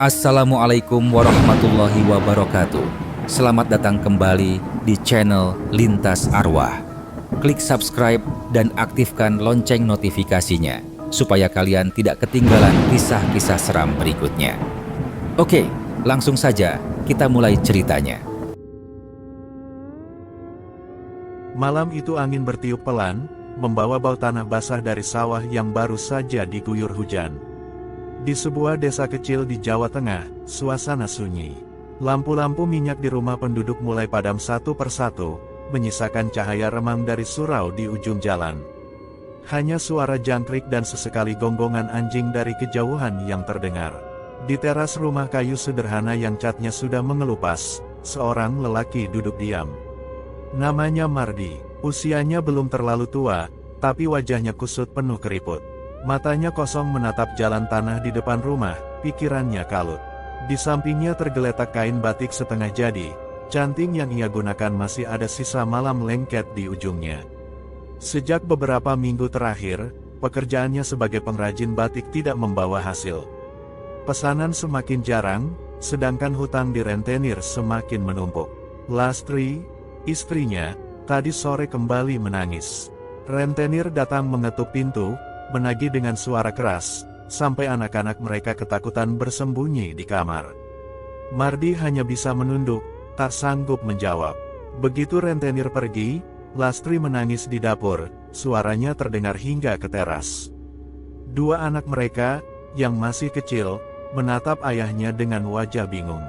Assalamualaikum warahmatullahi wabarakatuh. Selamat datang kembali di channel Lintas Arwah. Klik subscribe dan aktifkan lonceng notifikasinya supaya kalian tidak ketinggalan kisah-kisah seram berikutnya. Oke, langsung saja kita mulai ceritanya. Malam itu angin bertiup pelan, membawa bau tanah basah dari sawah yang baru saja diguyur hujan. Di sebuah desa kecil di Jawa Tengah, suasana sunyi. Lampu-lampu minyak di rumah penduduk mulai padam satu persatu, menyisakan cahaya remang dari surau di ujung jalan. Hanya suara jangkrik dan sesekali gonggongan anjing dari kejauhan yang terdengar. Di teras rumah kayu sederhana yang catnya sudah mengelupas, seorang lelaki duduk diam. Namanya Mardi, usianya belum terlalu tua, tapi wajahnya kusut penuh keriput. Matanya kosong menatap jalan tanah di depan rumah, pikirannya kalut. Di sampingnya tergeletak kain batik setengah jadi, canting yang ia gunakan masih ada sisa malam lengket di ujungnya. Sejak beberapa minggu terakhir, pekerjaannya sebagai pengrajin batik tidak membawa hasil. Pesanan semakin jarang, sedangkan hutang di rentenir semakin menumpuk. Lastri, istrinya, tadi sore kembali menangis. Rentenir datang mengetuk pintu, menagih dengan suara keras, sampai anak-anak mereka ketakutan bersembunyi di kamar. Mardi hanya bisa menunduk, tak sanggup menjawab. Begitu rentenir pergi, Lastri menangis di dapur, suaranya terdengar hingga ke teras. Dua anak mereka, yang masih kecil, menatap ayahnya dengan wajah bingung.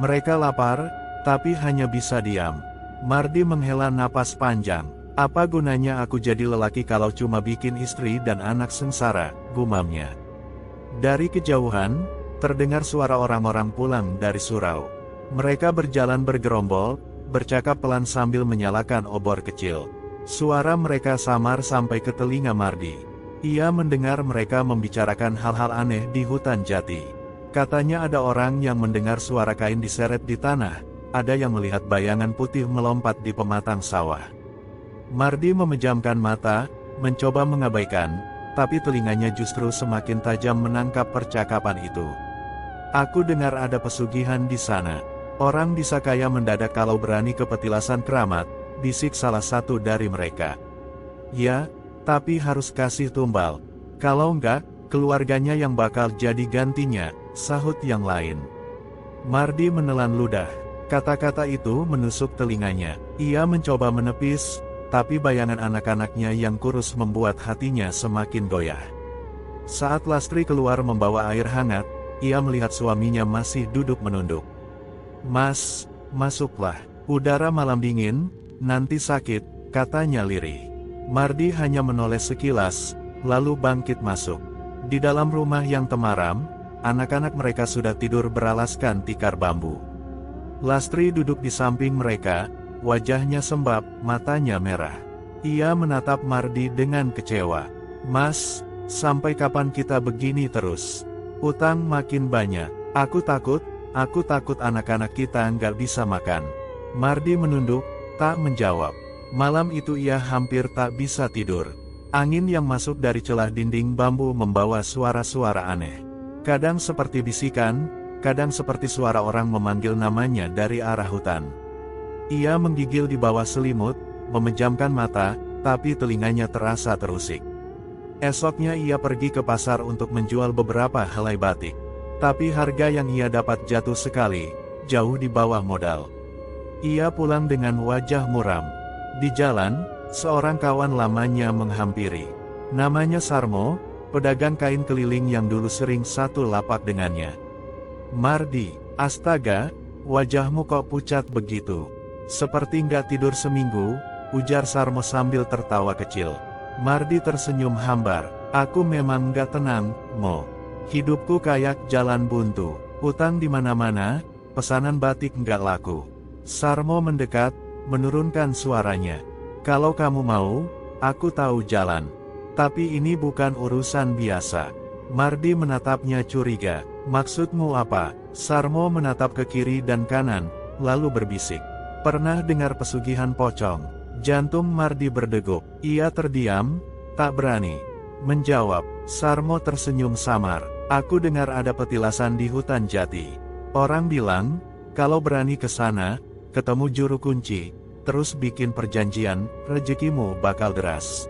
Mereka lapar, tapi hanya bisa diam. Mardi menghela napas panjang. Apa gunanya aku jadi lelaki kalau cuma bikin istri dan anak sengsara, gumamnya. Dari kejauhan, terdengar suara orang-orang pulang dari surau. Mereka berjalan bergerombol, bercakap pelan sambil menyalakan obor kecil. Suara mereka samar sampai ke telinga Mardi. Ia mendengar mereka membicarakan hal-hal aneh di hutan jati. Katanya ada orang yang mendengar suara kain diseret di tanah, ada yang melihat bayangan putih melompat di pematang sawah. Mardi memejamkan mata, mencoba mengabaikan, tapi telinganya justru semakin tajam menangkap percakapan itu. Aku dengar ada pesugihan di sana. Orang bisa kaya mendadak kalau berani ke petilasan keramat, bisik salah satu dari mereka. Ya, tapi harus kasih tumbal. Kalau enggak, keluarganya yang bakal jadi gantinya, sahut yang lain. Mardi menelan ludah. Kata-kata itu menusuk telinganya. Ia mencoba menepis, tapi bayangan anak-anaknya yang kurus membuat hatinya semakin goyah. Saat Lastri keluar membawa air hangat, ia melihat suaminya masih duduk menunduk. "Mas, masuklah. Udara malam dingin, nanti sakit," katanya lirih. Mardi hanya menoleh sekilas, lalu bangkit masuk. Di dalam rumah yang temaram, anak-anak mereka sudah tidur beralaskan tikar bambu. Lastri duduk di samping mereka, wajahnya sembab, matanya merah. Ia menatap Mardi dengan kecewa. "Mas, sampai kapan kita begini terus? Utang makin banyak. Aku takut anak-anak kita nggak bisa makan." Mardi menunduk, tak menjawab. Malam itu ia hampir tak bisa tidur. Angin yang masuk dari celah dinding bambu membawa suara-suara aneh. Kadang seperti bisikan, kadang seperti suara orang memanggil namanya dari arah hutan. Ia menggigil di bawah selimut, memejamkan mata, tapi telinganya terasa terusik. Esoknya ia pergi ke pasar untuk menjual beberapa helai batik. Tapi harga yang ia dapat jatuh sekali, jauh di bawah modal. Ia pulang dengan wajah muram. Di jalan, seorang kawan lamanya menghampiri. Namanya Sarmo, pedagang kain keliling yang dulu sering satu lapak dengannya. "Mardi, astaga, wajahmu kok pucat begitu? Seperti nggak tidur seminggu," ujar Sarmo sambil tertawa kecil. Mardi tersenyum hambar. "Aku memang nggak tenang, Mo. Hidupku kayak jalan buntu. Utang di mana-mana, pesanan batik nggak laku." Sarmo mendekat, menurunkan suaranya. "Kalau kamu mau, aku tahu jalan. Tapi ini bukan urusan biasa." Mardi menatapnya curiga. "Maksudmu apa?" Sarmo menatap ke kiri dan kanan, lalu berbisik. "Pernah dengar pesugihan pocong?" Jantung Mardi berdegup. Ia terdiam, tak berani menjawab. Sarmo tersenyum samar. Aku dengar ada petilasan di hutan jati. Orang bilang, kalau berani ke sana, ketemu juru kunci, terus bikin perjanjian, rezekimu bakal deras.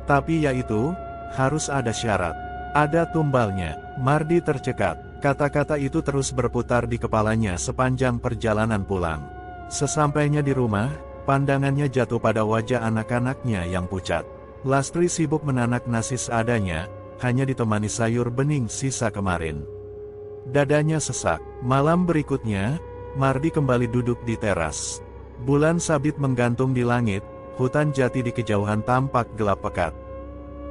Tapi yaitu, harus ada syarat. Ada tumbalnya. Mardi tercekat. Kata-kata itu terus berputar di kepalanya sepanjang perjalanan pulang. Sesampainya di rumah, pandangannya jatuh pada wajah anak-anaknya yang pucat. Lastri sibuk menanak nasi seadanya, hanya ditemani sayur bening sisa kemarin. Dadanya sesak. Malam berikutnya, Mardi kembali duduk di teras. Bulan sabit menggantung di langit, hutan jati di kejauhan tampak gelap pekat.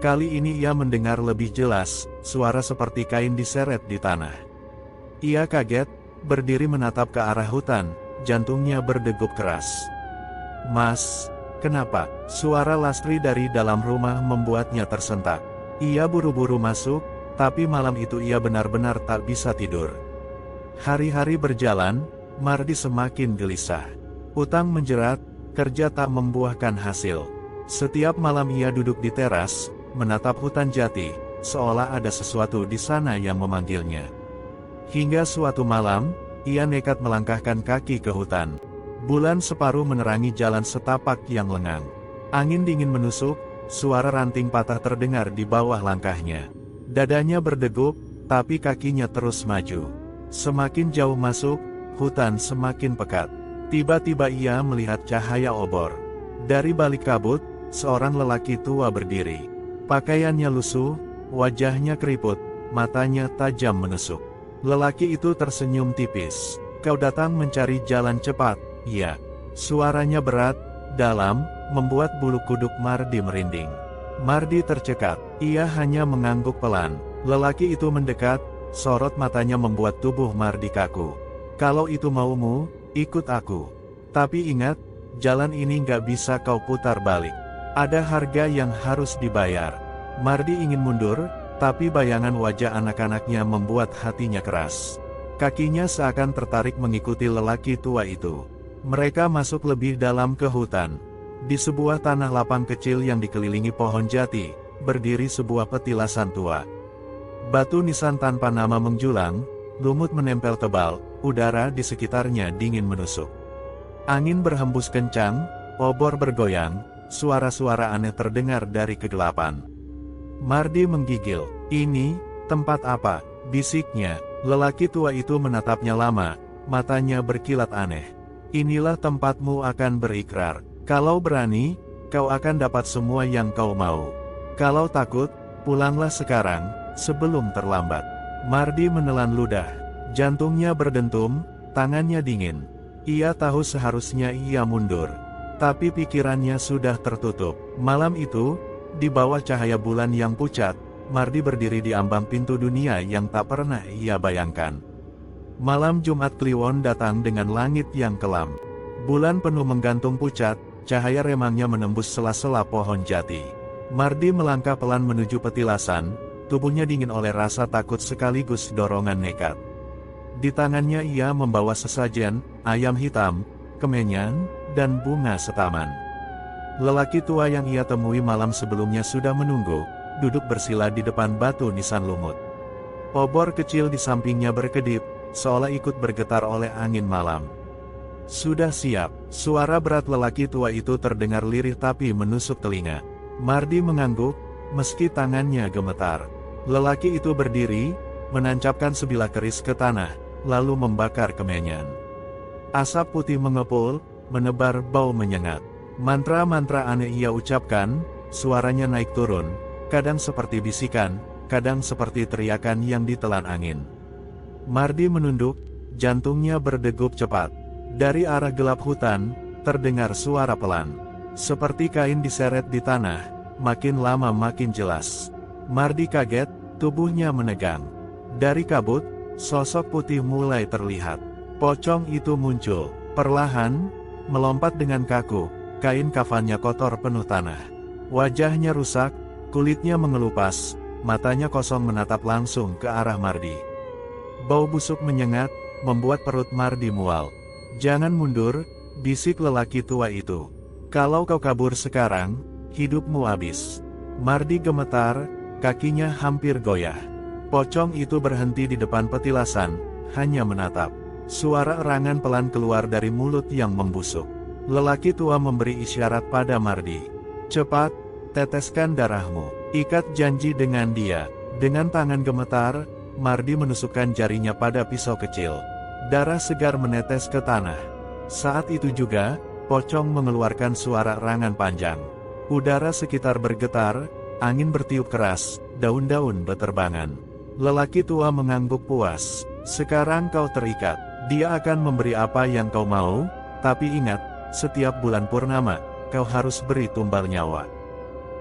Kali ini ia mendengar lebih jelas, suara seperti kain diseret di tanah. Ia kaget, berdiri menatap ke arah hutan, jantungnya berdegup keras. "Mas, kenapa?" Suara Lastri dari dalam rumah membuatnya tersentak. Ia buru-buru masuk, tapi malam itu ia benar-benar tak bisa tidur. Hari-hari berjalan, Mardi semakin gelisah. Utang menjerat, kerja tak membuahkan hasil. Setiap malam ia duduk di teras, menatap hutan jati, seolah ada sesuatu di sana yang memanggilnya. Hingga suatu malam, ia nekat melangkahkan kaki ke hutan. Bulan separuh menerangi jalan setapak yang lengang. Angin dingin menusuk, suara ranting patah terdengar di bawah langkahnya. Dadanya berdegup, tapi kakinya terus maju. Semakin jauh masuk, hutan semakin pekat. Tiba-tiba ia melihat cahaya obor. Dari balik kabut, seorang lelaki tua berdiri. Pakaiannya lusuh, wajahnya keriput, matanya tajam menusuk. Lelaki itu tersenyum tipis. "Kau datang mencari jalan cepat?" "Iya." Suaranya berat, dalam, membuat bulu kuduk Mardi merinding. Mardi tercekat. Ia hanya mengangguk pelan. Lelaki itu mendekat, sorot matanya membuat tubuh Mardi kaku. "Kalau itu maumu, ikut aku. Tapi ingat, jalan ini nggak bisa kau putar balik. Ada harga yang harus dibayar." Mardi ingin mundur, tapi bayangan wajah anak-anaknya membuat hatinya keras. Kakinya seakan tertarik mengikuti lelaki tua itu. Mereka masuk lebih dalam ke hutan. Di sebuah tanah lapang kecil yang dikelilingi pohon jati, berdiri sebuah petilasan tua. Batu nisan tanpa nama menjulang, lumut menempel tebal, udara di sekitarnya dingin menusuk. Angin berhembus kencang, obor bergoyang, suara-suara aneh terdengar dari kegelapan. Mardi menggigil. "Ini, tempat apa?" bisiknya. Lelaki tua itu menatapnya lama, matanya berkilat aneh. "Inilah tempatmu akan berikrar. Kalau berani, kau akan dapat semua yang kau mau. Kalau takut, pulanglah sekarang, sebelum terlambat." Mardi menelan ludah. Jantungnya berdentum, tangannya dingin. Ia tahu seharusnya ia mundur. Tapi pikirannya sudah tertutup. Malam itu, di bawah cahaya bulan yang pucat, Mardi berdiri di ambang pintu dunia yang tak pernah ia bayangkan. Malam Jumat Kliwon datang dengan langit yang kelam. Bulan penuh menggantung pucat, cahaya remangnya menembus sela-sela pohon jati. Mardi melangkah pelan menuju petilasan, tubuhnya dingin oleh rasa takut sekaligus dorongan nekat. Di tangannya ia membawa sesajen, ayam hitam, kemenyan, dan bunga setaman. Lelaki tua yang ia temui malam sebelumnya sudah menunggu, duduk bersila di depan batu nisan lumut. Obor kecil di sampingnya berkedip, seolah ikut bergetar oleh angin malam. "Sudah siap." Suara berat lelaki tua itu terdengar lirih tapi menusuk telinga. Mardi mengangguk, meski tangannya gemetar. Lelaki itu berdiri, menancapkan sebilah keris ke tanah, lalu membakar kemenyan. Asap putih mengepul, menebar bau menyengat. Mantra-mantra aneh ia ucapkan, suaranya naik turun, kadang seperti bisikan, kadang seperti teriakan yang ditelan angin. Mardi menunduk, jantungnya berdegup cepat. Dari arah gelap hutan, terdengar suara pelan. Seperti kain diseret di tanah, makin lama makin jelas. Mardi kaget, tubuhnya menegang. Dari kabut, sosok putih mulai terlihat. Pocong itu muncul, perlahan, melompat dengan kaku, kain kafannya kotor penuh tanah. Wajahnya rusak, kulitnya mengelupas, matanya kosong menatap langsung ke arah Mardi. Bau busuk menyengat, membuat perut Mardi mual. "Jangan mundur," bisik lelaki tua itu. "Kalau kau kabur sekarang, hidupmu habis." Mardi gemetar, kakinya hampir goyah. Pocong itu berhenti di depan petilasan, hanya menatap. Suara erangan pelan keluar dari mulut yang membusuk. Lelaki tua memberi isyarat pada Mardi. "Cepat, teteskan darahmu. Ikat janji dengan dia." Dengan tangan gemetar, Mardi menusukkan jarinya pada pisau kecil. Darah segar menetes ke tanah. Saat itu juga, pocong mengeluarkan suara erangan panjang. Udara sekitar bergetar, angin bertiup keras, daun-daun beterbangan. Lelaki tua mengangguk puas. "Sekarang kau terikat. Dia akan memberi apa yang kau mau, tapi ingat, setiap bulan purnama, kau harus beri tumbal nyawa.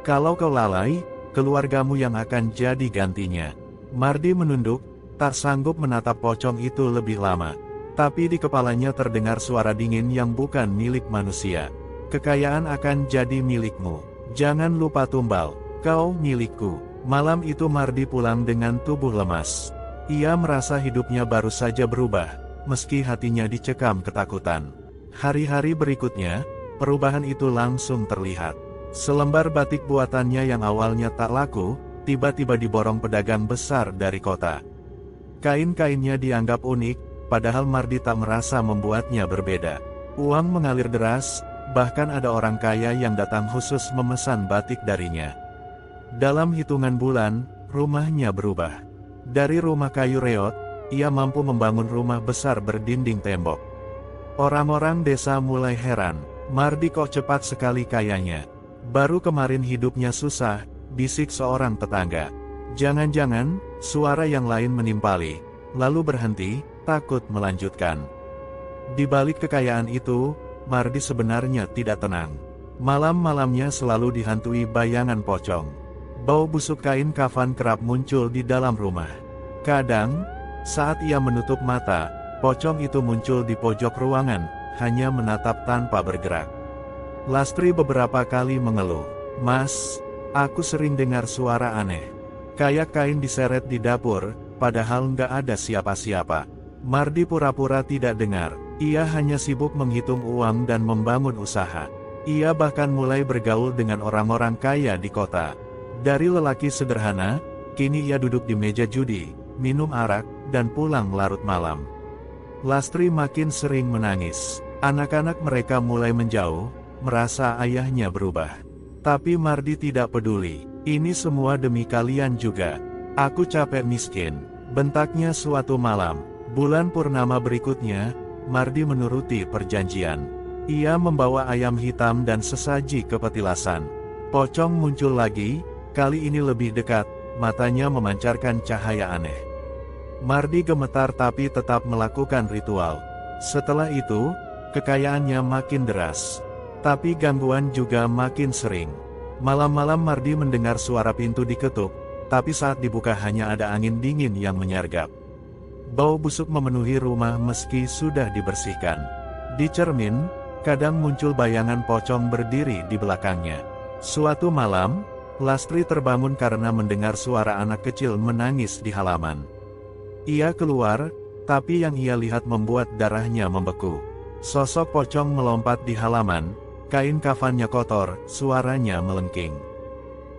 Kalau kau lalai, keluargamu yang akan jadi gantinya." Mardi menunduk, tak sanggup menatap pocong itu lebih lama. Tapi di kepalanya terdengar suara dingin yang bukan milik manusia. "Kekayaan akan jadi milikmu. Jangan lupa tumbal, kau milikku." Malam itu Mardi pulang dengan tubuh lemas. Ia merasa hidupnya baru saja berubah, meski hatinya dicekam ketakutan. Hari-hari berikutnya, perubahan itu langsung terlihat. Selembar batik buatannya yang awalnya tak laku, tiba-tiba diborong pedagang besar dari kota. Kain-kainnya dianggap unik, padahal Mardi tak merasa membuatnya berbeda. Uang mengalir deras, bahkan ada orang kaya yang datang khusus memesan batik darinya. Dalam hitungan bulan, rumahnya berubah. Dari rumah kayu reot, ia mampu membangun rumah besar berdinding tembok. Orang-orang desa mulai heran, "Mardi kok cepat sekali kayanya? Baru kemarin hidupnya susah," bisik seorang tetangga. Jangan-jangan, suara yang lain menimpali, lalu berhenti, takut melanjutkan. Di balik kekayaan itu, Mardi sebenarnya tidak tenang. Malam-malamnya selalu dihantui bayangan pocong. Bau busuk kain kafan kerap muncul di dalam rumah. Kadang, saat ia menutup mata, pocong itu muncul di pojok ruangan, hanya menatap tanpa bergerak. Lastri beberapa kali mengeluh, "Mas, aku sering dengar suara aneh. Kayak kain diseret di dapur, padahal nggak ada siapa-siapa." Mardi pura-pura tidak dengar. Ia hanya sibuk menghitung uang dan membangun usaha. Ia bahkan mulai bergaul dengan orang-orang kaya di kota. Dari lelaki sederhana, kini ia duduk di meja judi, minum arak, dan pulang larut malam. Lastri makin sering menangis. Anak-anak mereka mulai menjauh, merasa ayahnya berubah. Tapi Mardi tidak peduli. "Ini semua demi kalian juga. Aku capek miskin," bentaknya suatu malam. Bulan purnama berikutnya, Mardi menuruti perjanjian. Ia membawa ayam hitam dan sesaji ke petilasan. Pocong muncul lagi, kali ini lebih dekat, matanya memancarkan cahaya aneh. Mardi gemetar tapi tetap melakukan ritual. Setelah itu, kekayaannya makin deras. Tapi gangguan juga makin sering. Malam-malam Mardi mendengar suara pintu diketuk, tapi saat dibuka hanya ada angin dingin yang menyergap. Bau busuk memenuhi rumah meski sudah dibersihkan. Di cermin, kadang muncul bayangan pocong berdiri di belakangnya. Suatu malam, Lastri terbangun karena mendengar suara anak kecil menangis di halaman. Ia keluar, tapi yang ia lihat membuat darahnya membeku. Sosok pocong melompat di halaman, kain kafannya kotor, suaranya melengking.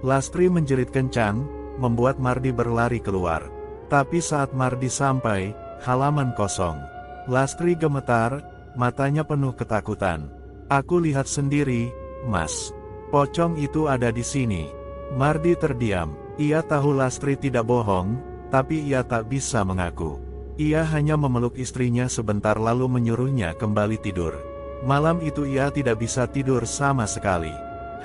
Lastri menjerit kencang, membuat Mardi berlari keluar. Tapi saat Mardi sampai, halaman kosong. Lastri gemetar, matanya penuh ketakutan. "Aku lihat sendiri, Mas. Pocong itu ada di sini." Mardi terdiam. Ia tahu Lastri tidak bohong, tapi ia tak bisa mengaku. Ia hanya memeluk istrinya sebentar lalu menyuruhnya kembali tidur. Malam itu ia tidak bisa tidur sama sekali.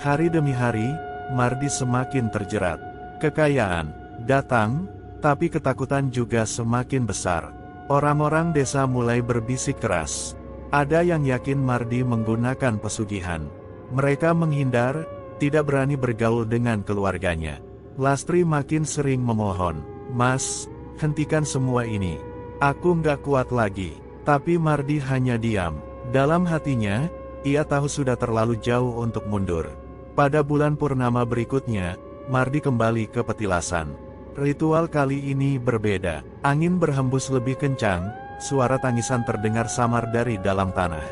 Hari demi hari, Mardi semakin terjerat. Kekayaan datang, tapi ketakutan juga semakin besar. Orang-orang desa mulai berbisik keras. Ada yang yakin Mardi menggunakan pesugihan. Mereka menghindar, tidak berani bergaul dengan keluarganya. Lastri makin sering memohon, "Mas, hentikan semua ini. Aku nggak kuat lagi." Tapi Mardi hanya diam. Dalam hatinya, ia tahu sudah terlalu jauh untuk mundur. Pada bulan purnama berikutnya, Mardi kembali ke petilasan. Ritual kali ini berbeda. Angin berhembus lebih kencang, suara tangisan terdengar samar dari dalam tanah.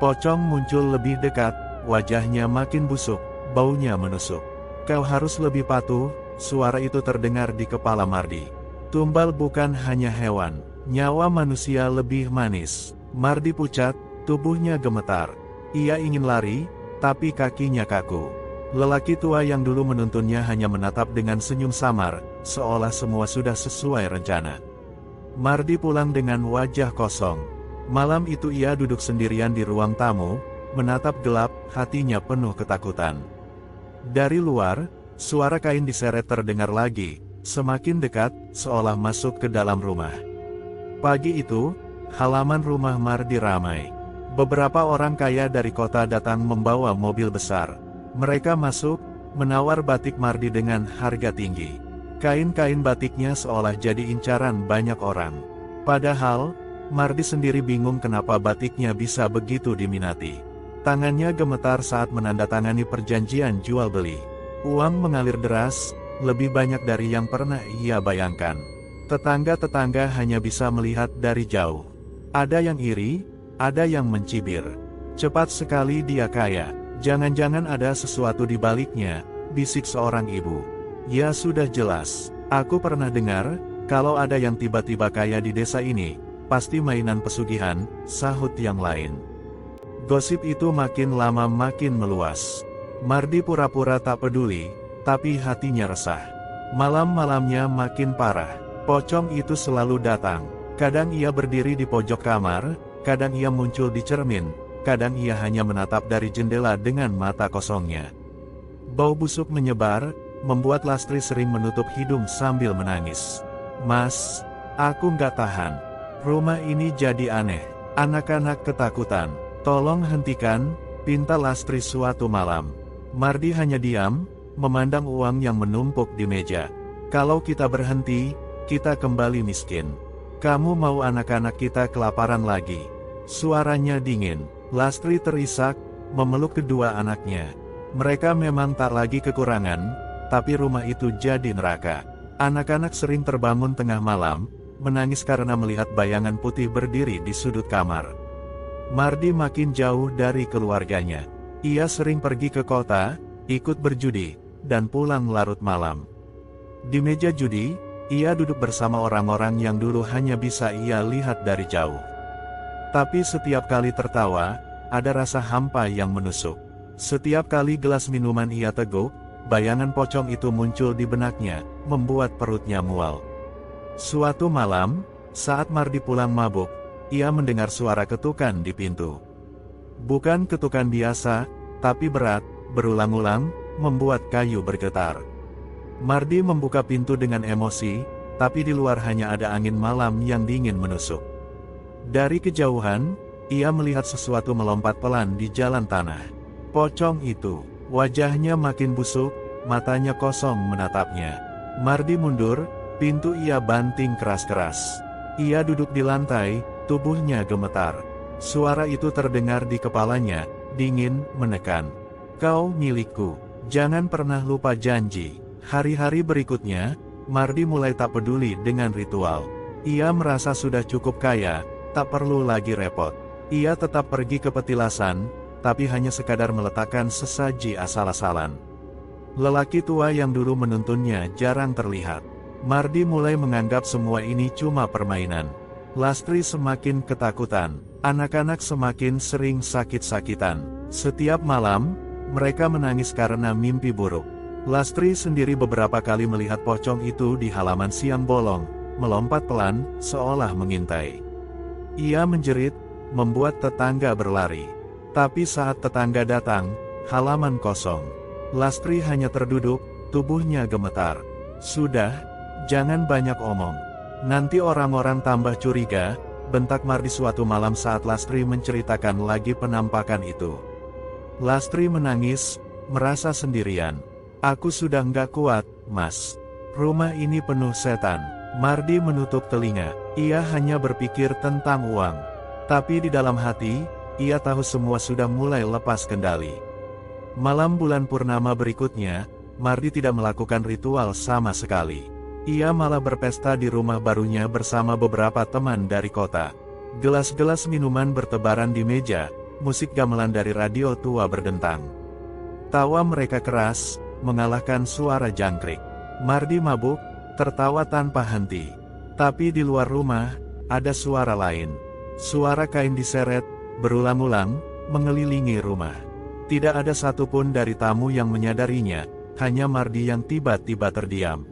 Pocong muncul lebih dekat, wajahnya makin busuk, baunya menusuk. "Kau harus lebih patuh, suara itu terdengar di kepala Mardi. Tumbal bukan hanya hewan, nyawa manusia lebih manis. Mardi pucat, tubuhnya gemetar. Ia ingin lari, tapi kakinya kaku. Lelaki tua yang dulu menuntunnya hanya menatap dengan senyum samar, seolah semua sudah sesuai rencana. Mardi pulang dengan wajah kosong. Malam itu ia duduk sendirian di ruang tamu, menatap gelap, hatinya penuh ketakutan. Dari luar, suara kain diseret terdengar lagi, semakin dekat, seolah masuk ke dalam rumah. Pagi itu, halaman rumah Mardi ramai. Beberapa orang kaya dari kota datang membawa mobil besar. Mereka masuk, menawar batik Mardi dengan harga tinggi. Kain-kain batiknya seolah jadi incaran banyak orang. Padahal, Mardi sendiri bingung kenapa batiknya bisa begitu diminati. Tangannya gemetar saat menandatangani perjanjian jual beli. Uang mengalir deras, lebih banyak dari yang pernah ia bayangkan. Tetangga-tetangga hanya bisa melihat dari jauh. Ada yang iri, ada yang mencibir. Cepat sekali dia kaya, jangan-jangan ada sesuatu di baliknya, bisik seorang ibu. Ya sudah jelas, aku pernah dengar, kalau ada yang tiba-tiba kaya di desa ini, pasti mainan pesugihan, sahut yang lain. Gosip itu makin lama makin meluas. Mardi pura-pura tak peduli, tapi hatinya resah. Malam-malamnya makin parah. Pocong itu selalu datang. Kadang ia berdiri di pojok kamar, kadang ia muncul di cermin, kadang ia hanya menatap dari jendela dengan mata kosongnya. Bau busuk menyebar, membuat Lastri sering menutup hidung sambil menangis. Mas, aku nggak tahan. Rumah ini jadi aneh. Anak-anak ketakutan. Tolong hentikan, pinta Lastri suatu malam. Mardi hanya diam, memandang uang yang menumpuk di meja. Kalau kita berhenti, kita kembali miskin. Kamu mau anak-anak kita kelaparan lagi? Suaranya dingin. Lastri terisak, memeluk kedua anaknya. Mereka memang tak lagi kekurangan, tapi rumah itu jadi neraka. Anak-anak sering terbangun tengah malam, menangis karena melihat bayangan putih berdiri di sudut kamar. Mardi makin jauh dari keluarganya. Ia sering pergi ke kota, ikut berjudi, dan pulang larut malam. Di meja judi, ia duduk bersama orang-orang yang dulu hanya bisa ia lihat dari jauh. Tapi setiap kali tertawa, ada rasa hampa yang menusuk. Setiap kali gelas minuman ia teguk, bayangan pocong itu muncul di benaknya, membuat perutnya mual. Suatu malam, saat Mardi pulang mabuk, ia mendengar suara ketukan di pintu. Bukan ketukan biasa, tapi berat, berulang-ulang, membuat kayu bergetar. Mardi membuka pintu dengan emosi, tapi di luar hanya ada angin malam yang dingin menusuk. Dari kejauhan, ia melihat sesuatu melompat pelan di jalan tanah. Pocong itu, wajahnya makin busuk, matanya kosong menatapnya. Mardi mundur, pintu ia banting keras-keras. Ia duduk di lantai, tubuhnya gemetar. Suara itu terdengar di kepalanya, dingin, menekan. Kau milikku, jangan pernah lupa janji. Hari-hari berikutnya, Mardi mulai tak peduli dengan ritual. Ia merasa sudah cukup kaya, tak perlu lagi repot. Ia tetap pergi ke petilasan, tapi hanya sekadar meletakkan sesaji asal-asalan. Lelaki tua yang dulu menuntunnya jarang terlihat. Mardi mulai menganggap semua ini cuma permainan. Lastri semakin ketakutan, anak-anak semakin sering sakit-sakitan. Setiap malam, mereka menangis karena mimpi buruk. Lastri sendiri beberapa kali melihat pocong itu di halaman siang bolong, melompat pelan, seolah mengintai. Ia menjerit, membuat tetangga berlari. Tapi saat tetangga datang, halaman kosong. Lastri hanya terduduk, tubuhnya gemetar. Sudah, jangan banyak omong. Nanti orang-orang tambah curiga, bentak Mardi suatu malam saat Lastri menceritakan lagi penampakan itu. Lastri menangis, merasa sendirian. Aku sudah nggak kuat, Mas. Rumah ini penuh setan. Mardi menutup telinga. Ia hanya berpikir tentang uang. Tapi di dalam hati, ia tahu semua sudah mulai lepas kendali. Malam bulan purnama berikutnya, Mardi tidak melakukan ritual sama sekali. Ia malah berpesta di rumah barunya bersama beberapa teman dari kota. Gelas-gelas minuman bertebaran di meja, musik gamelan dari radio tua berdentang. Tawa mereka keras, mengalahkan suara jangkrik. Mardi mabuk, tertawa tanpa henti. Tapi di luar rumah, ada suara lain. Suara kain diseret, berulang-ulang, mengelilingi rumah. Tidak ada satupun dari tamu yang menyadarinya, hanya Mardi yang tiba-tiba terdiam.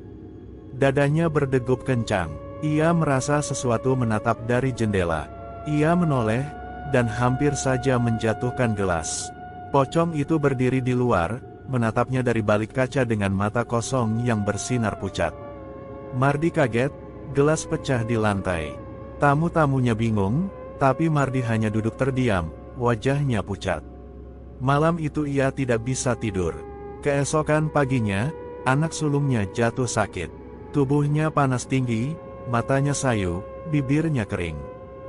Dadanya berdegup kencang. Ia merasa sesuatu menatap dari jendela. Ia menoleh, dan hampir saja menjatuhkan gelas. Pocong itu berdiri di luar, menatapnya dari balik kaca dengan mata kosong yang bersinar pucat. Mardi kaget, gelas pecah di lantai. Tamu-tamunya bingung, tapi Mardi hanya duduk terdiam, wajahnya pucat. Malam itu ia tidak bisa tidur. Keesokan paginya, anak sulungnya jatuh sakit. Tubuhnya panas tinggi, matanya sayu, bibirnya kering.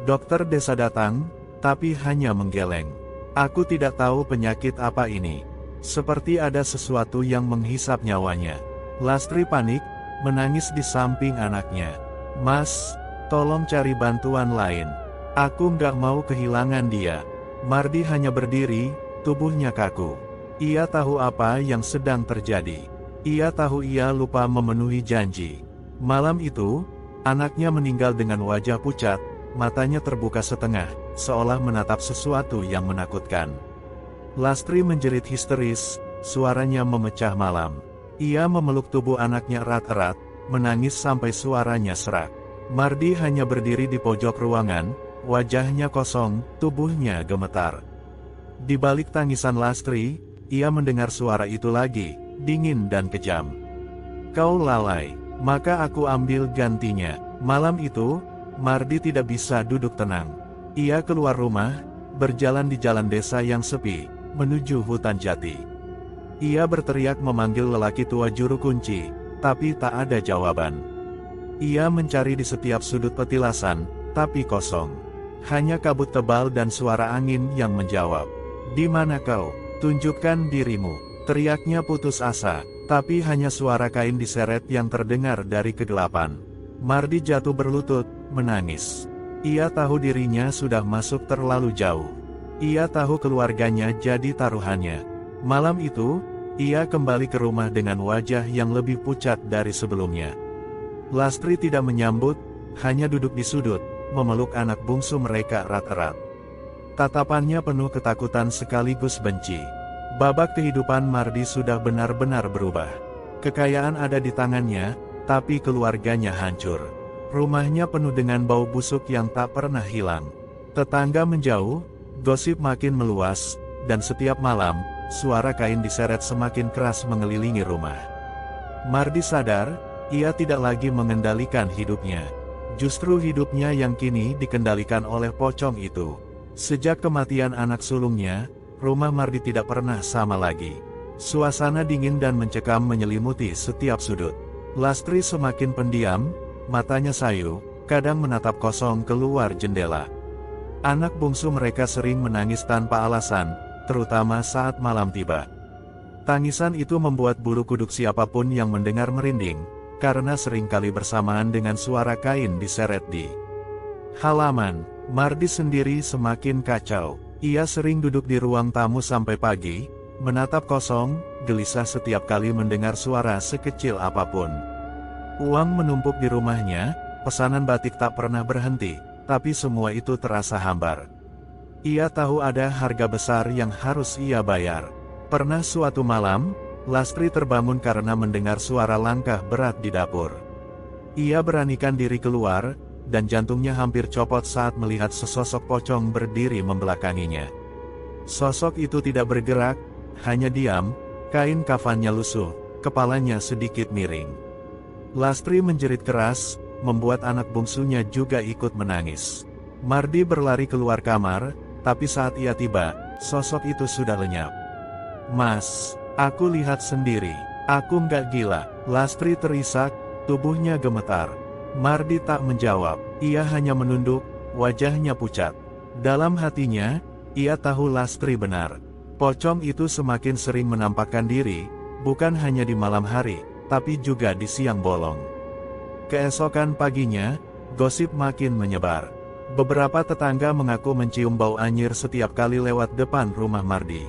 Dokter desa datang, tapi hanya menggeleng. Aku tidak tahu penyakit apa ini. Seperti ada sesuatu yang menghisap nyawanya. Lastri panik, menangis di samping anaknya. Mas, tolong cari bantuan lain. Aku nggak mau kehilangan dia. Mardi hanya berdiri, tubuhnya kaku. Ia tahu apa yang sedang terjadi. Ia tahu ia lupa memenuhi janji. Malam itu, anaknya meninggal dengan wajah pucat, matanya terbuka setengah, seolah menatap sesuatu yang menakutkan. Lastri menjerit histeris, suaranya memecah malam. Ia memeluk tubuh anaknya erat-erat, menangis sampai suaranya serak. Mardi hanya berdiri di pojok ruangan, wajahnya kosong, tubuhnya gemetar. Di balik tangisan Lastri, ia mendengar suara itu lagi, dingin dan kejam. Kau lalai, maka aku ambil gantinya. Malam itu, Mardi tidak bisa duduk tenang. Ia keluar rumah, berjalan di jalan desa yang sepi, menuju hutan jati. Ia berteriak memanggil lelaki tua juru kunci, tapi tak ada jawaban. Ia mencari di setiap sudut petilasan, tapi kosong. Hanya kabut tebal dan suara angin yang menjawab. Di mana kau? Tunjukkan dirimu. Teriaknya putus asa, tapi hanya suara kain diseret yang terdengar dari kegelapan. Mardi jatuh berlutut, menangis. Ia tahu dirinya sudah masuk terlalu jauh. Ia tahu keluarganya jadi taruhannya. Malam itu, ia kembali ke rumah dengan wajah yang lebih pucat dari sebelumnya. Lastri tidak menyambut, hanya duduk di sudut, memeluk anak bungsu mereka erat-erat. Tatapannya penuh ketakutan sekaligus benci. Babak kehidupan Mardi sudah benar-benar berubah. Kekayaan ada di tangannya, tapi keluarganya hancur. Rumahnya penuh dengan bau busuk yang tak pernah hilang. Tetangga menjauh, gosip makin meluas, dan setiap malam, suara kain diseret semakin keras mengelilingi rumah. Mardi sadar, ia tidak lagi mengendalikan hidupnya. Justru hidupnya yang kini dikendalikan oleh pocong itu. Sejak kematian anak sulungnya, rumah Mardi tidak pernah sama lagi. Suasana dingin dan mencekam menyelimuti setiap sudut. Lastri semakin pendiam, matanya sayu, kadang menatap kosong keluar jendela. Anak bungsu mereka sering menangis tanpa alasan, terutama saat malam tiba. Tangisan itu membuat bulu kuduk siapapun yang mendengar merinding, karena seringkali bersamaan dengan suara kain diseret di halaman. Mardi sendiri semakin kacau. Ia sering duduk di ruang tamu sampai pagi, menatap kosong, gelisah setiap kali mendengar suara sekecil apapun. Uang menumpuk di rumahnya, pesanan batik tak pernah berhenti, tapi semua itu terasa hambar. Ia tahu ada harga besar yang harus ia bayar. Pernah suatu malam, Lastri terbangun karena mendengar suara langkah berat di dapur. Ia beranikan diri keluar, dan jantungnya hampir copot saat melihat sesosok pocong berdiri membelakanginya. Sosok itu tidak bergerak, hanya diam, kain kafannya lusuh, kepalanya sedikit miring. Lastri menjerit keras, membuat anak bungsunya juga ikut menangis. Mardi berlari keluar kamar, tapi saat ia tiba, sosok itu sudah lenyap. Mas, aku lihat sendiri, aku nggak gila. Lastri terisak, tubuhnya gemetar. Mardi tak menjawab, ia hanya menunduk, wajahnya pucat. Dalam hatinya, ia tahu Lastri benar. Pocong itu semakin sering menampakkan diri, bukan hanya di malam hari, tapi juga di siang bolong. Keesokan paginya, gosip makin menyebar. Beberapa tetangga mengaku mencium bau anyir setiap kali lewat depan rumah Mardi.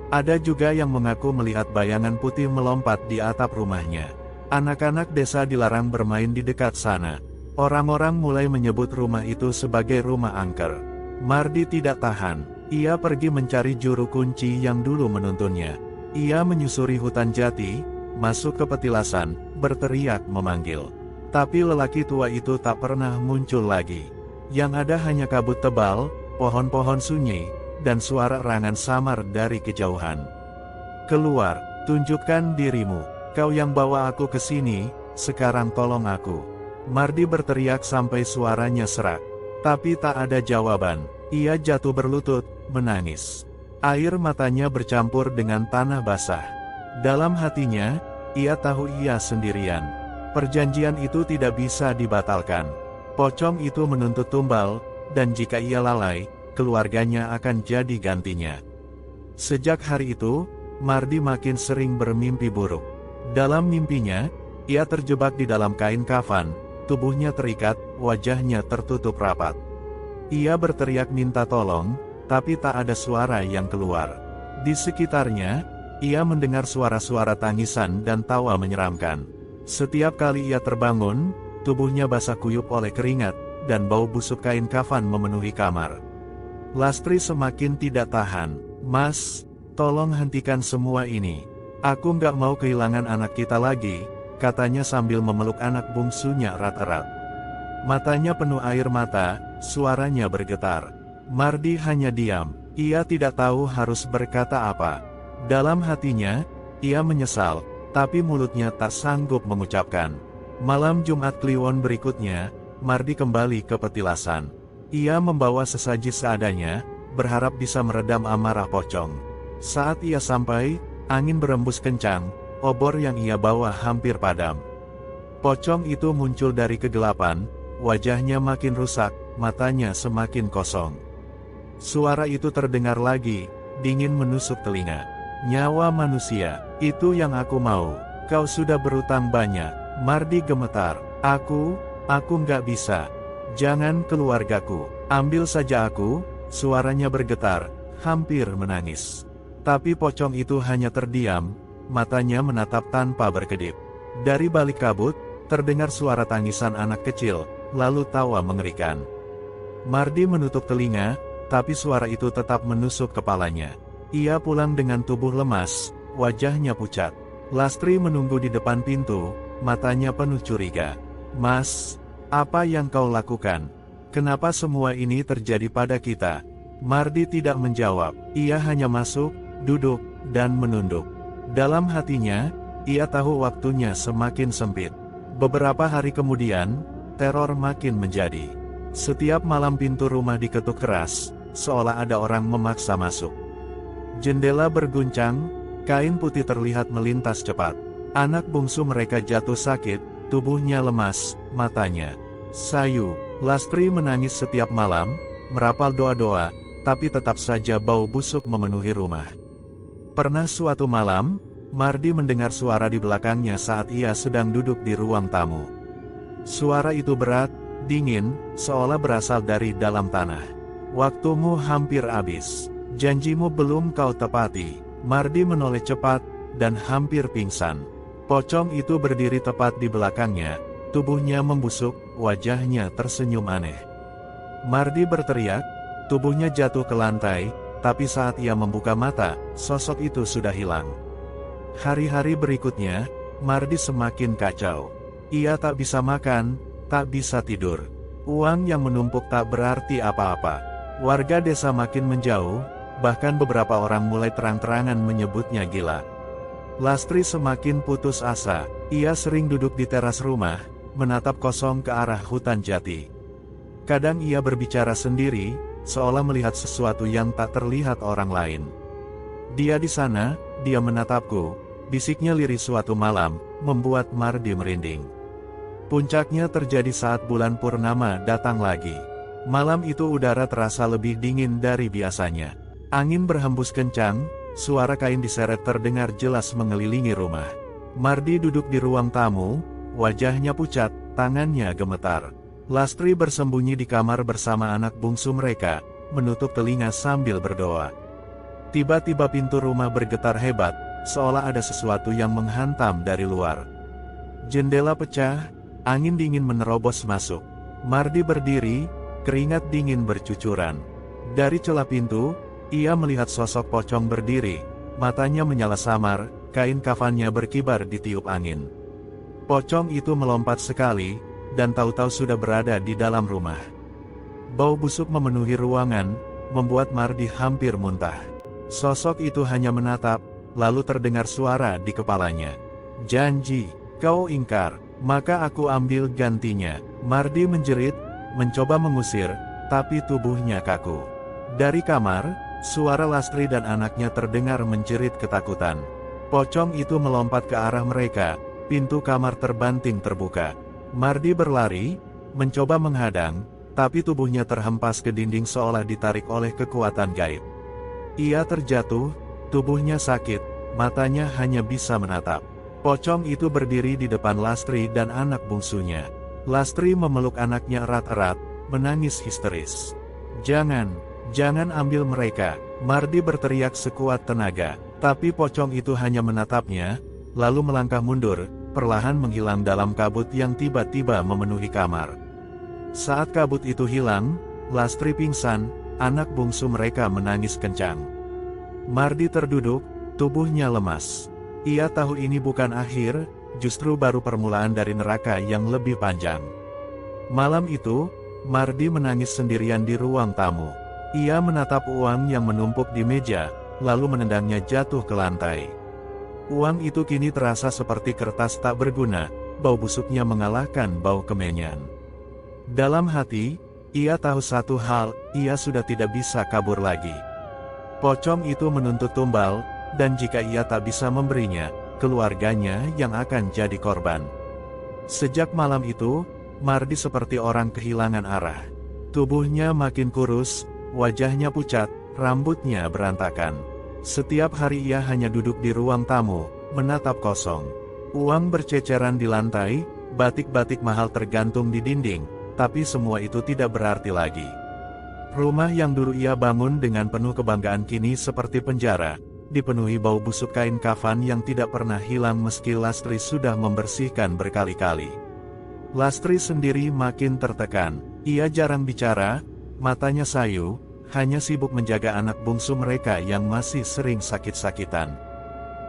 Ada juga yang mengaku melihat bayangan putih melompat di atap rumahnya. Anak-anak desa dilarang bermain di dekat sana. Orang-orang mulai menyebut rumah itu sebagai rumah angker. Mardi tidak tahan. Ia pergi mencari juru kunci yang dulu menuntunnya. Ia menyusuri hutan jati, masuk ke petilasan, berteriak memanggil. Tapi lelaki tua itu tak pernah muncul lagi. Yang ada hanya kabut tebal, pohon-pohon sunyi, dan suara erangan samar dari kejauhan. "Keluar, tunjukkan dirimu. Kau yang bawa aku ke sini, sekarang tolong aku." Mardi berteriak sampai suaranya serak. Tapi tak ada jawaban. Ia jatuh berlutut, menangis. Air matanya bercampur dengan tanah basah. Dalam hatinya, ia tahu ia sendirian. Perjanjian itu tidak bisa dibatalkan. Pocong itu menuntut tumbal, dan jika ia lalai, keluarganya akan jadi gantinya. Sejak hari itu, Mardi makin sering bermimpi buruk. Dalam mimpinya, ia terjebak di dalam kain kafan, tubuhnya terikat, wajahnya tertutup rapat. Ia berteriak minta tolong, tapi tak ada suara yang keluar. Di sekitarnya, ia mendengar suara-suara tangisan dan tawa menyeramkan. Setiap kali ia terbangun, tubuhnya basah kuyup oleh keringat, dan bau busuk kain kafan memenuhi kamar. Lastri semakin tidak tahan. "Mas, tolong hentikan semua ini. Aku nggak mau kehilangan anak kita lagi," katanya sambil memeluk anak bungsunya erat-erat. Matanya penuh air mata, suaranya bergetar. Mardi hanya diam. Ia tidak tahu harus berkata apa. Dalam hatinya, ia menyesal, tapi mulutnya tak sanggup mengucapkan. Malam Jumat Kliwon berikutnya, Mardi kembali ke petilasan. Ia membawa sesaji seadanya, berharap bisa meredam amarah pocong. Saat ia sampai, angin berembus kencang, obor yang ia bawa hampir padam. Pocong itu muncul dari kegelapan, wajahnya makin rusak, matanya semakin kosong. Suara itu terdengar lagi, dingin menusuk telinga. "Nyawa manusia, itu yang aku mau. Kau sudah berutang banyak." Mardi gemetar. Aku nggak bisa. Jangan keluargaku. Ambil saja aku." Suaranya bergetar, hampir menangis. Tapi pocong itu hanya terdiam, matanya menatap tanpa berkedip. Dari balik kabut, terdengar suara tangisan anak kecil, lalu tawa mengerikan. Mardi menutup telinga, tapi suara itu tetap menusuk kepalanya. Ia pulang dengan tubuh lemas, wajahnya pucat. Lastri menunggu di depan pintu, matanya penuh curiga. "Mas, apa yang kau lakukan? Kenapa semua ini terjadi pada kita?" Mardi tidak menjawab, ia hanya masuk, duduk, dan menunduk. Dalam hatinya, ia tahu waktunya semakin sempit. Beberapa hari kemudian, teror makin menjadi. Setiap malam pintu rumah diketuk keras, seolah ada orang memaksa masuk. Jendela berguncang, kain putih terlihat melintas cepat. Anak bungsu mereka jatuh sakit, tubuhnya lemas, matanya sayu. Lastri menangis setiap malam, merapal doa-doa, tapi tetap saja bau busuk memenuhi rumah. Pernah suatu malam, Mardi mendengar suara di belakangnya saat ia sedang duduk di ruang tamu. Suara itu berat, dingin, seolah berasal dari dalam tanah. "Waktumu hampir habis. Janjimu belum kau tepati." Mardi menoleh cepat, dan hampir pingsan. Pocong itu berdiri tepat di belakangnya, tubuhnya membusuk, wajahnya tersenyum aneh. Mardi berteriak, tubuhnya jatuh ke lantai, tapi saat ia membuka mata, sosok itu sudah hilang. Hari-hari berikutnya, Mardi semakin kacau. Ia tak bisa makan, tak bisa tidur. Uang yang menumpuk tak berarti apa-apa. Warga desa makin menjauh, bahkan beberapa orang mulai terang-terangan menyebutnya gila. Lastri semakin putus asa. Ia sering duduk di teras rumah, menatap kosong ke arah hutan jati. Kadang ia berbicara sendiri, seolah melihat sesuatu yang tak terlihat orang lain. "Dia di sana, dia menatapku," bisiknya lirih suatu malam, membuat Mardi merinding. Puncaknya terjadi saat bulan purnama datang lagi. Malam itu udara terasa lebih dingin dari biasanya. Angin berhembus kencang, suara kain diseret terdengar jelas mengelilingi rumah. Mardi duduk di ruang tamu, wajahnya pucat, tangannya gemetar. Lastri bersembunyi di kamar bersama anak bungsu mereka, menutup telinga sambil berdoa. Tiba-tiba pintu rumah bergetar hebat, seolah ada sesuatu yang menghantam dari luar. Jendela pecah, angin dingin menerobos masuk. Mardi berdiri, keringat dingin bercucuran. Dari celah pintu, ia melihat sosok pocong berdiri, matanya menyala samar, kain kafannya berkibar ditiup angin. Pocong itu melompat sekali, dan tahu-tahu sudah berada di dalam rumah. Bau busuk memenuhi ruangan, membuat Mardi hampir muntah. Sosok itu hanya menatap, lalu terdengar suara di kepalanya. "Janji, kau ingkar, maka aku ambil gantinya." Mardi menjerit, mencoba mengusir, tapi tubuhnya kaku. Dari kamar, suara Lastri dan anaknya terdengar menjerit ketakutan. Pocong itu melompat ke arah mereka, pintu kamar terbanting terbuka. Mardi berlari, mencoba menghadang, tapi tubuhnya terhempas ke dinding seolah ditarik oleh kekuatan gaib. Ia terjatuh, tubuhnya sakit, matanya hanya bisa menatap. Pocong itu berdiri di depan Lastri dan anak bungsunya. Lastri memeluk anaknya erat-erat, menangis histeris. Jangan ambil mereka," Mardi berteriak sekuat tenaga. Tapi pocong itu hanya menatapnya, lalu melangkah mundur, perlahan menghilang dalam kabut yang tiba-tiba memenuhi kamar. Saat kabut itu hilang, Lastri pingsan, anak bungsu mereka menangis kencang. Mardi terduduk, tubuhnya lemas. Ia tahu ini bukan akhir, justru baru permulaan dari neraka yang lebih panjang. Malam itu, Mardi menangis sendirian di ruang tamu. Ia menatap uang yang menumpuk di meja, lalu menendangnya jatuh ke lantai. Uang itu kini terasa seperti kertas tak berguna, bau busuknya mengalahkan bau kemenyan. Dalam hati, ia tahu satu hal, ia sudah tidak bisa kabur lagi. Pocong itu menuntut tumbal, dan jika ia tak bisa memberinya, keluarganya yang akan jadi korban. Sejak malam itu, Mardi seperti orang kehilangan arah. Tubuhnya makin kurus, wajahnya pucat, rambutnya berantakan. Setiap hari ia hanya duduk di ruang tamu, menatap kosong. Uang berceceran di lantai, batik-batik mahal tergantung di dinding, tapi semua itu tidak berarti lagi. Rumah yang dulu ia bangun dengan penuh kebanggaan kini seperti penjara, dipenuhi bau busuk kain kafan yang tidak pernah hilang meski Lastri sudah membersihkan berkali-kali. Lastri sendiri makin tertekan, ia jarang bicara, matanya sayu, hanya sibuk menjaga anak bungsu mereka yang masih sering sakit-sakitan.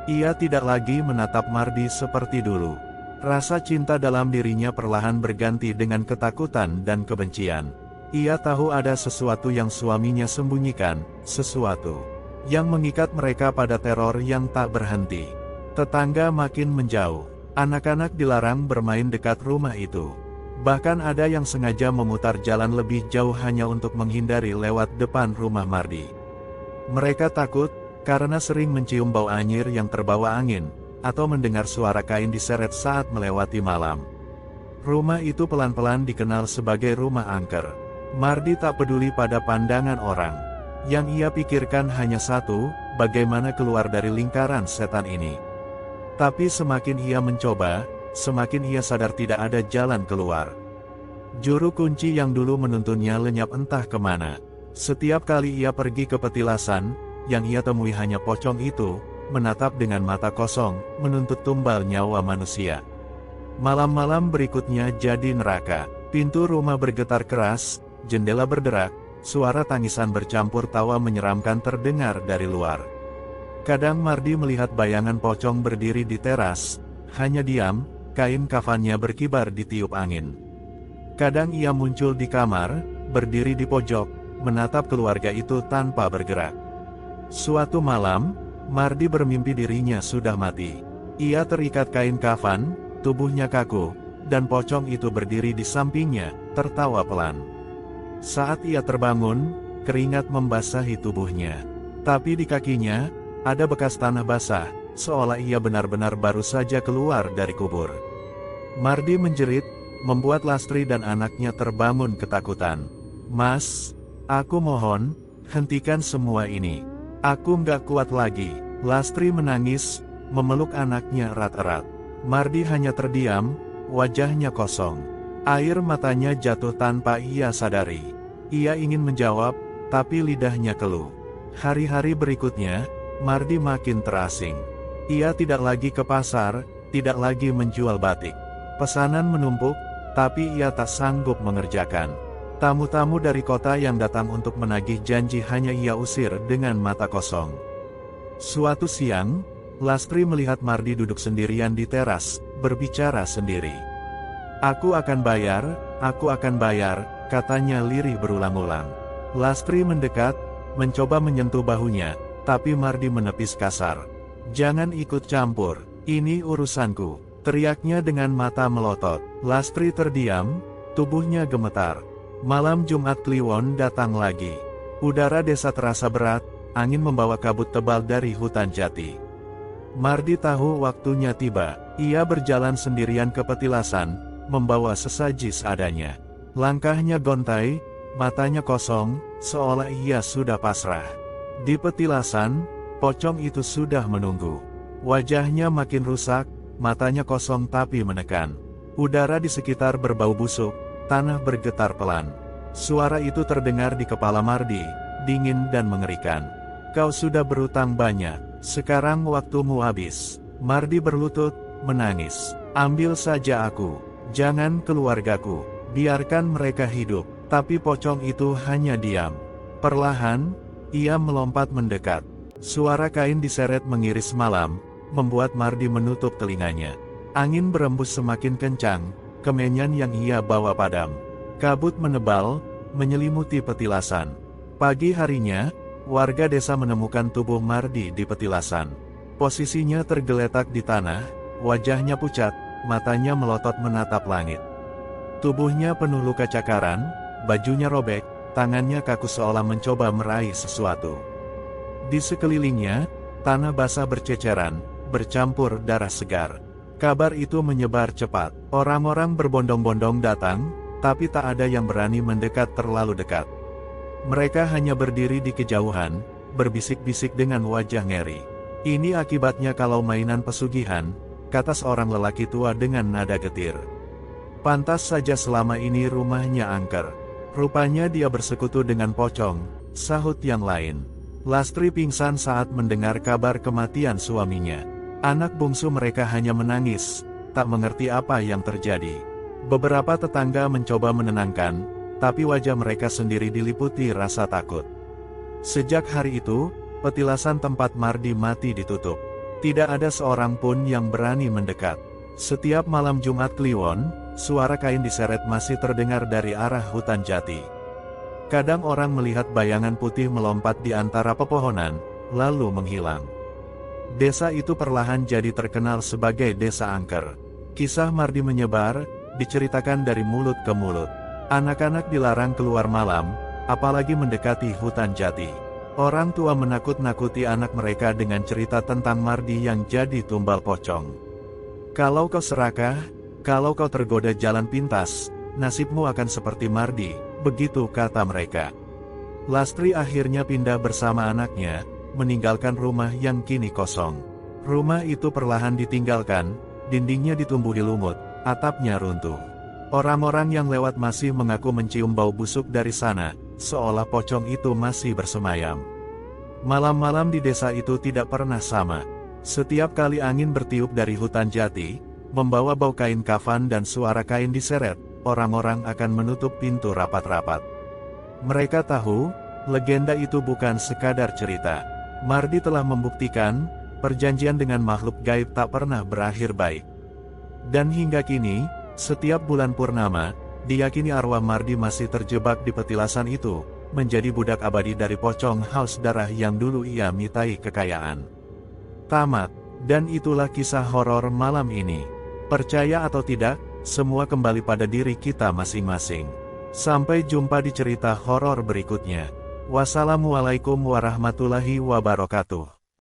Ia tidak lagi menatap Mardi seperti dulu. Rasa cinta dalam dirinya perlahan berganti dengan ketakutan dan kebencian. Ia tahu ada sesuatu yang suaminya sembunyikan, sesuatu yang mengikat mereka pada teror yang tak berhenti. Tetangga makin menjauh. Anak-anak dilarang bermain dekat rumah itu. Bahkan ada yang sengaja memutar jalan lebih jauh hanya untuk menghindari lewat depan rumah Mardi. Mereka takut, karena sering mencium bau anyir yang terbawa angin, atau mendengar suara kain diseret saat melewati malam. Rumah itu pelan-pelan dikenal sebagai rumah angker. Mardi tak peduli pada pandangan orang. Yang ia pikirkan hanya satu, bagaimana keluar dari lingkaran setan ini. Tapi semakin ia mencoba, semakin ia sadar tidak ada jalan keluar. Juru kunci yang dulu menuntunnya lenyap entah kemana. Setiap kali ia pergi ke petilasan, yang ia temui hanya pocong itu, menatap dengan mata kosong, menuntut tumbal nyawa manusia. Malam-malam berikutnya jadi neraka. Pintu rumah bergetar keras, jendela berderak, suara tangisan bercampur tawa menyeramkan terdengar dari luar. Kadang Mardi melihat bayangan pocong berdiri di teras, hanya diam, kain kafannya berkibar ditiup angin. Kadang ia muncul di kamar, berdiri di pojok, menatap keluarga itu tanpa bergerak. Suatu malam, Mardi bermimpi dirinya sudah mati. Ia terikat kain kafan, tubuhnya kaku, dan pocong itu berdiri di sampingnya, tertawa pelan. Saat ia terbangun, keringat membasahi tubuhnya. Tapi di kakinya, ada bekas tanah basah, seolah ia benar-benar baru saja keluar dari kubur. Mardi menjerit, membuat Lastri dan anaknya terbangun ketakutan. "Mas, aku mohon, hentikan semua ini. Aku nggak kuat lagi." Lastri menangis, memeluk anaknya erat-erat. Mardi hanya terdiam, wajahnya kosong. Air matanya jatuh tanpa ia sadari. Ia ingin menjawab, tapi lidahnya keluh. Hari-hari berikutnya, Mardi makin terasing. Ia tidak lagi ke pasar, tidak lagi menjual batik. Pesanan menumpuk, tapi ia tak sanggup mengerjakan. Tamu-tamu dari kota yang datang untuk menagih janji hanya ia usir dengan mata kosong. Suatu siang, Lastri melihat Mardi duduk sendirian di teras, berbicara sendiri. "Aku akan bayar," katanya lirih berulang-ulang. Lastri mendekat, mencoba menyentuh bahunya, tapi Mardi menepis kasar. "Jangan ikut campur, ini urusanku," teriaknya dengan mata melotot. Lastri terdiam, tubuhnya gemetar. Malam Jumat Kliwon datang lagi. Udara desa terasa berat, angin membawa kabut tebal dari hutan jati. Mardi tahu waktunya tiba. Ia berjalan sendirian ke petilasan, membawa sesaji seadanya. Langkahnya gontai, matanya kosong, seolah ia sudah pasrah. Di petilasan, pocong itu sudah menunggu. Wajahnya makin rusak, matanya kosong tapi menekan. Udara di sekitar berbau busuk, tanah bergetar pelan. Suara itu terdengar di kepala Mardi, dingin dan mengerikan. "Kau sudah berutang banyak, sekarang waktumu habis." Mardi berlutut, menangis. "Ambil saja aku, jangan keluargaku, biarkan mereka hidup." Tapi pocong itu hanya diam. Perlahan, ia melompat mendekat. Suara kain diseret mengiris malam, membuat Mardi menutup telinganya. Angin berembus semakin kencang, kemenyan yang ia bawa padam. Kabut menebal, menyelimuti petilasan. Pagi harinya, warga desa menemukan tubuh Mardi di petilasan. Posisinya tergeletak di tanah, wajahnya pucat, matanya melotot menatap langit. Tubuhnya penuh luka cakaran, bajunya robek, tangannya kaku seolah mencoba meraih sesuatu. Di sekelilingnya, tanah basah berceceran, bercampur darah segar. Kabar itu menyebar cepat. Orang-orang berbondong-bondong datang, tapi tak ada yang berani mendekat terlalu dekat. Mereka hanya berdiri di kejauhan, berbisik-bisik dengan wajah ngeri. "Ini akibatnya kalau mainan pesugihan," kata seorang lelaki tua dengan nada getir. "Pantas saja selama ini rumahnya angker. Rupanya dia bersekutu dengan pocong," sahut yang lain. Lastri pingsan saat mendengar kabar kematian suaminya. Anak bungsu mereka hanya menangis, tak mengerti apa yang terjadi. Beberapa tetangga mencoba menenangkan, tapi wajah mereka sendiri diliputi rasa takut. Sejak hari itu, petilasan tempat Mardi mati ditutup. Tidak ada seorang pun yang berani mendekat. Setiap malam Jumat Kliwon, suara kain diseret masih terdengar dari arah hutan jati. Kadang orang melihat bayangan putih melompat di antara pepohonan, lalu menghilang. Desa itu perlahan jadi terkenal sebagai desa angker. Kisah Mardi menyebar, diceritakan dari mulut ke mulut. Anak-anak dilarang keluar malam, apalagi mendekati hutan jati. Orang tua menakut-nakuti anak mereka dengan cerita tentang Mardi yang jadi tumbal pocong. "Kalau kau serakah, kalau kau tergoda jalan pintas, nasibmu akan seperti Mardi," begitu kata mereka. Lastri akhirnya pindah bersama anaknya, meninggalkan rumah yang kini kosong. Rumah itu perlahan ditinggalkan, dindingnya ditumbuhi lumut, atapnya runtuh. Orang-orang yang lewat masih mengaku mencium bau busuk dari sana, seolah pocong itu masih bersemayam. Malam-malam di desa itu tidak pernah sama. Setiap kali angin bertiup dari hutan jati, membawa bau kain kafan dan suara kain diseret, orang-orang akan menutup pintu rapat-rapat. Mereka tahu, legenda itu bukan sekadar cerita. Mardi telah membuktikan, perjanjian dengan makhluk gaib tak pernah berakhir baik. Dan hingga kini, setiap bulan purnama, diyakini arwah Mardi masih terjebak di petilasan itu, menjadi budak abadi dari pocong haus darah yang dulu ia mitai kekayaan. Tamat, dan itulah kisah horor malam ini. Percaya atau tidak, semua kembali pada diri kita masing-masing. Sampai jumpa di cerita horor berikutnya. Wassalamualaikum warahmatullahi wabarakatuh.